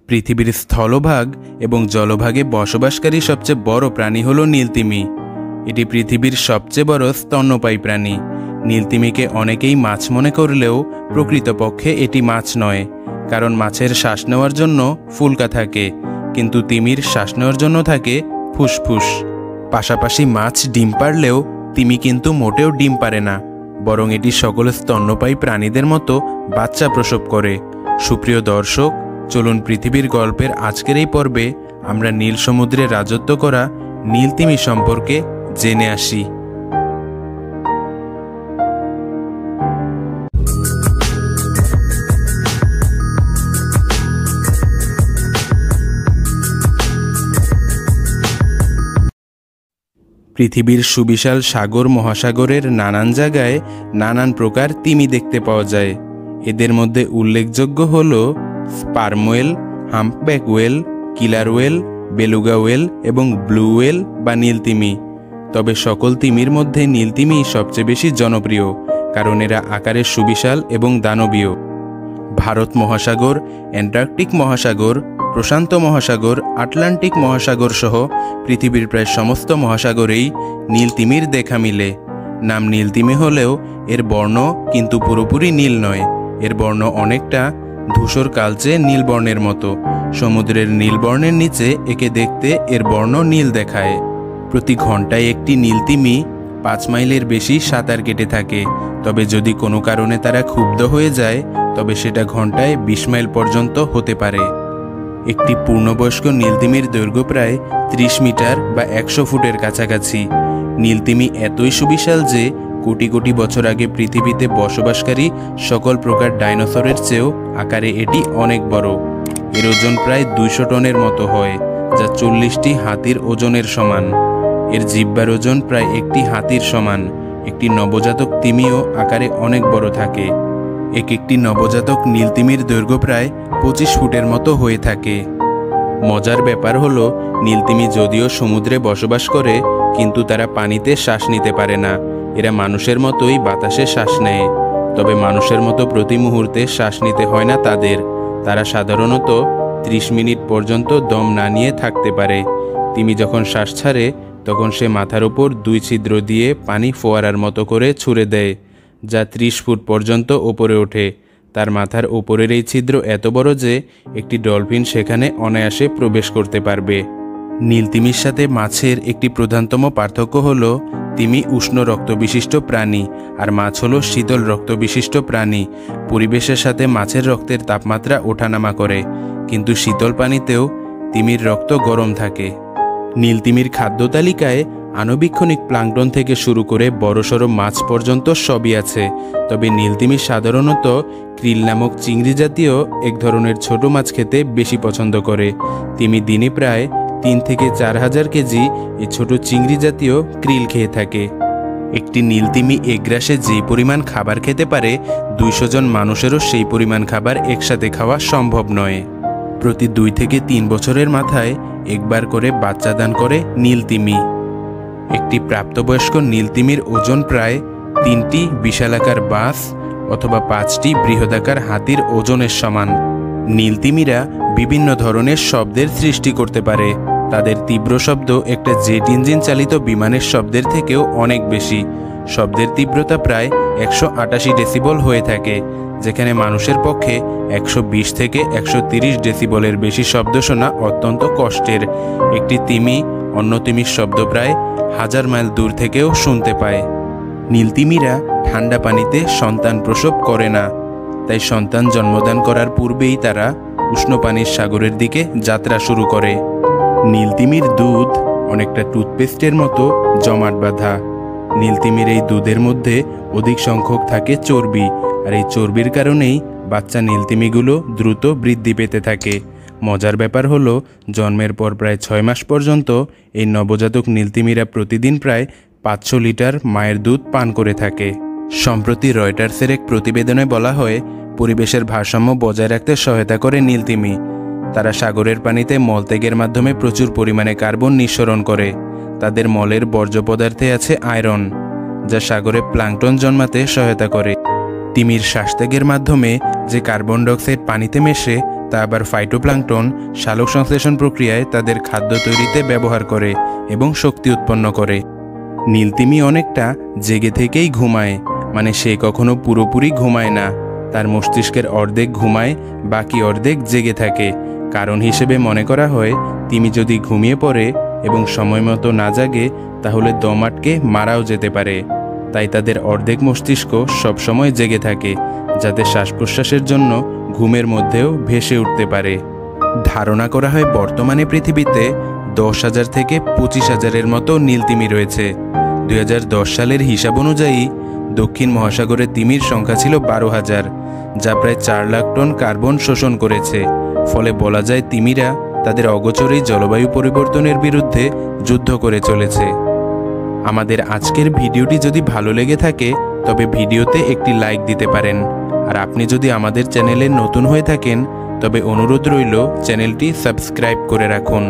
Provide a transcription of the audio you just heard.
পৃথিবীর স্থলভাগ এবং জলভাগে বসবাসকারী সবচেয়ে বড় প্রাণী হলো নীলতিমি। এটি পৃথিবীর সবচেয়ে বড় স্তন্যপায়ী প্রাণী। নীলতিমিকে অনেকেই মাছ মনে করলেও প্রকৃতপক্ষে এটি মাছ নয়, কারণ মাছের শ্বাস নেওয়ার জন্য ফুলকা থাকে, কিন্তু তিমির শ্বাস নেওয়ার জন্য থাকে ফুসফুস। পাশাপাশি মাছ ডিম পারলেও তিমি কিন্তু মোটেও ডিম পারে না, বরং এটি সকল স্তন্যপায়ী প্রাণীদের মতো বাচ্চা প্রসব করে। সুপ্রিয় দর্শক, চলুন পৃথিবীর গল্পের আজকের এই পর্বে আমরা নীল সমুদ্রে রাজত্ব করা নীলতিমি সম্পর্কে জেনে আসি। পৃথিবীর সুবিশাল সাগর মহাসাগরের নানান জায়গায় নানান প্রকার তিমি দেখতে পাওয়া যায়। এদের মধ্যে উল্লেখযোগ্য হল স্পার্ম ওয়েল, হাম্পব্যাক ওয়েল, কিলার ওয়েল, বেলুগা ওয়েল এবং ব্লু ওয়েল বা নীলতিমি। তবে সকল তিমির মধ্যে নীলতিমি সবচেয়ে বেশি জনপ্রিয়, কারণ এরা আকারে সুবিশাল এবং দানবীয়। ভারত মহাসাগর, অ্যান্টার্কটিক মহাসাগর, প্রশান্ত মহাসাগর, আটলান্টিক মহাসাগর সহ পৃথিবীর প্রায় সমস্ত মহাসাগরেই নীলতিমির দেখা মিলে। নাম নীলতিমি হলেও এর বর্ণ কিন্তু পুরোপুরি নীল নয়। এর বর্ণ অনেকটা ধূসর কালচে নীল বর্ণের মতো। সমুদ্রের নীল বর্ণের নিচে একে দেখতে এর বর্ণ নীল দেখায়। প্রতি ঘন্টায় একটি নীলতিমি 5 মাইলের বেশি সাঁতার কেটে থাকে। তবে যদি কোনো কারণে তারা ক্ষুব্ধ হয়ে যায়, তবে সেটা ঘন্টায় 20 মাইল পর্যন্ত হতে পারে। একটি পূর্ণবয়স্ক নীলতিমির দৈর্ঘ্য প্রায় 30 মিটার বা 100 ফুটের কাছাকাছি। নীলতিমি এতই সুবিশাল যে কোটি কোটি বছর আগে পৃথিবীতে বসবাসকারী সকল প্রকার ডাইনোসরের চেয়েও আকারে এটি অনেক বড়। এর ওজন প্রায় 200 টনের মতো হয়, যা 40টি হাতির ওজনের সমান। এর জিহ্বার ওজন প্রায় একটি হাতির সমান। একটি নবজাতক তিমিও আকারে অনেক বড় থাকে। একটি নবজাতক নীলতিমির দৈর্ঘ্য প্রায় 25 ফুটের মতো হয়ে থাকে। মজার ব্যাপার হলো, নীলতিমি যদিও সমুদ্রে বসবাস করে, কিন্তু তারা পানিতে শ্বাস নিতে পারে না। এরা মানুষের মতোই বাতাসে শ্বাস নেয়, তবে মানুষের মতো প্রতি মুহূর্তে শ্বাস নিতে হয় না তাদের। তারা সাধারণত 30 মিনিট পর্যন্ত দম না নিয়ে থাকতে পারে। তিমি যখন শ্বাস ছাড়ে, তখন সে মাথার উপর 2 ছিদ্র দিয়ে পানি ফোয়ারার মতো করে ছুঁড়ে দেয়, যা 30 ফুট পর্যন্ত ওপরে ওঠে। তার মাথার ওপরের এই ছিদ্র এত বড় যে একটি ডলফিন সেখানে অনায়াসে প্রবেশ করতে পারবে। নীলতিমির সাথে মাছের একটি প্রধানতম পার্থক্য হল, তিমি উষ্ণ রক্তবিশিষ্ট প্রাণী আর মাছ হল শীতল রক্তবিশিষ্ট প্রাণী। পরিবেশের সাথে মাছের রক্তের তাপমাত্রা ওঠানামা করে, কিন্তু শীতল পানিতেও তিমির রক্ত গরম থাকে। নীলতিমির খাদ্য তালিকায় আণুবীক্ষণিক প্লাঙ্কটন থেকে শুরু করে বড়সড় মাছ পর্যন্ত সবই আছে। তবে নীলতিমি সাধারণত ক্রিল নামক চিংড়ি জাতীয় এক ধরনের ছোট মাছ খেতে বেশি পছন্দ করে। তিমি দিনে প্রায় 3 থেকে 4 হাজার কেজি এই ছোট চিংড়ি জাতীয় ক্রিল খেয়ে থাকে। একটি নীলতিমি এক গ্রাসে যেই পরিমাণ খাবার খেতে পারে, 200 জন মানুষেরও সেই পরিমাণ খাবার একসাথে খাওয়া সম্ভব নয়। প্রতি 2 থেকে 3 বছরের মাথায় একবার করে বাচ্চা দান করে নীলতিমি। একটি প্রাপ্তবয়স্ক নীলতিমির ওজন প্রায় 3টি বিশালাকার বাস অথবা 5টি বৃহদাকার হাতির ওজনের সমান। নীলতিমিরা বিভিন্ন ধরনের শব্দের সৃষ্টি করতে পারে। তাদের তীব্র শব্দ একটা জেট ইঞ্জিন চালিত বিমানের শব্দের থেকেও অনেক বেশি। শব্দের তীব্রতা প্রায় 188 ডেসিবল হয়ে থাকে, যেখানে মানুষের পক্ষে 120 থেকে 130 ডেসিবলের বেশি শব্দ শোনা অত্যন্ত কষ্টের। একটি তিমি অন্য তিমির শব্দ প্রায় 1000 মাইল দূর থেকেও শুনতে পায়। নীলতিমিরা ঠান্ডা পানিতে সন্তান প্রসব করে না, তাই সন্তান জন্মদান করার পূর্বেই তারা উষ্ণ পানির সাগরের দিকে যাত্রা শুরু করে। নীলতিমির দুধ অনেকটা টুথপেস্টের মতো জমাট বাঁধা। নীলতিমির এই দুধের মধ্যে অধিক সংখ্যক থাকে চর্বি, আর এই চর্বির কারণেই বাচ্চা নীলতিমিগুলো দ্রুত বৃদ্ধি পেতে থাকে। মজার ব্যাপার হলো, জন্মের পর প্রায় 6 মাস পর্যন্ত এই নবজাতক নীলতিমিরা প্রতিদিন প্রায় 500 লিটার মায়ের দুধ পান করে থাকে। সম্প্রতি রয়টার্সের এক প্রতিবেদনে বলা হয়, পরিবেশের ভারসাম্য বজায় রাখতে সহায়তা করে নীলতিমি। তারা সাগরের পানিতে মলত্যাগের মাধ্যমে প্রচুর পরিমাণে কার্বন নিঃসরণ করে। তাদের মলের বর্জ্য পদার্থে আছে আয়রন, যা সাগরে প্লাঙ্কটন জন্মাতে সহায়তা করে। তিমির শ্বাসত্যাগের মাধ্যমে যে কার্বন ডাইঅক্সাইড পানিতে মেশে, তা আবার ফাইটোপ্লাঙ্কটন সালোক সংশ্লেষণ প্রক্রিয়ায় তাদের খাদ্য তৈরিতে ব্যবহার করে এবং শক্তি উৎপন্ন করে। নীলতিমি অনেকটা জেগে থেকেই ঘুমায়, মানে সে কখনো পুরোপুরি ঘুমায় না। তার মস্তিষ্কের অর্ধেক ঘুমায়, বাকি অর্ধেক জেগে থাকে। কারণ হিসেবে মনে করা হয় তিমি যদি ঘুমিয়ে পড়ে এবং সময় মতো না জাগে তাহলে দম আটকে মারাও যেতে পারে। তাই তাদের অর্ধেক মস্তিষ্ক সবসময় জেগে থাকে, যাতে শ্বাস প্রশ্বাসের জন্য ঘুমের মধ্যেও ভেসে উঠতে পারে। ধারণা করা হয় বর্তমানে পৃথিবীতে 10,000 থেকে 25,000-এর মতো নীলতিমি রয়েছে। 2010 সালের হিসাব অনুযায়ী দক্ষিণ মহাসাগরে তিমির সংখ্যা ছিল 12,000, যা প্রায় 4 লাখ টন কার্বন শোষণ করেছে। ফলে বলা যায় তিমিরা তাদের অগোচরেই জলবায়ু পরিবর্তনের বিরুদ্ধে যুদ্ধ করে চলেছে। আমাদের আজকের ভিডিওটি যদি ভালো লেগে থাকে তবে ভিডিওতে একটি লাইক দিতে পারেন। আর আপনি যদি আমাদের চ্যানেলে নতুন হয়ে থাকেন তবে অনুরোধ রইল চ্যানেলটি সাবস্ক্রাইব করে রাখুন।